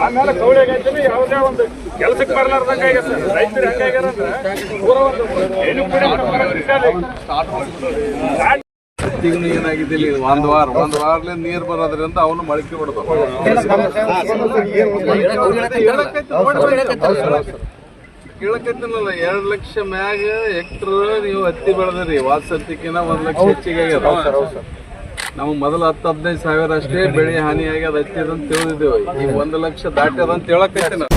ಆಮೇಲೆ ಕೌಳಿ ಆಗೈತೆ ಯಾವುದೇ ಒಂದು ಕೆಲಸಕ್ಕೆ ಬರ್ಲಾರ್ದಂಗೆ ಆಗೈತೆ ಸರ್. ರೈತರು ಹೆಂಗಾಗ್ಯಾರ ಅಂದ್ರೆ ಪೂರ ಒಂದು ಏನು ಕೂಡ ಏನಾಗಿದೆ ಇಲ್ಲಿ ಒಂದು ವಾರದಿಂದ ನೀರು ಬರೋದ್ರಿಂದ ಅವನು ಮೊಳಕೆ ಬಿಡ್ತಾವ. ಕೇಳಕತ್ತಿನಲ್ಲ 2 ಲಕ್ಷ ಮ್ಯಾಗ ಹೆಕ್ಟರ್ ನೀವು ಹತ್ತಿ ಬೆಳೆದ್ರಿ. ವಾಸತ್ತಿಕಿನ 1 ಲಕ್ಷ ಹೆಚ್ಚಿಗೆ ಆಗ್ಯದ. ನಾವು ಮೊದಲು 10-15 ಸಾವಿರ ಅಷ್ಟೇ ಬೆಳೆ ಹಾನಿ ಆಗ್ಯದ ಹತ್ತಿದಂತ ತಿಳಿದಿದ್ದೇವೆ. ಈಗ 1 ಲಕ್ಷ ದಾಟ್ಯದ ಅಂತ ಹೇಳಕತ್ತೀನಿ.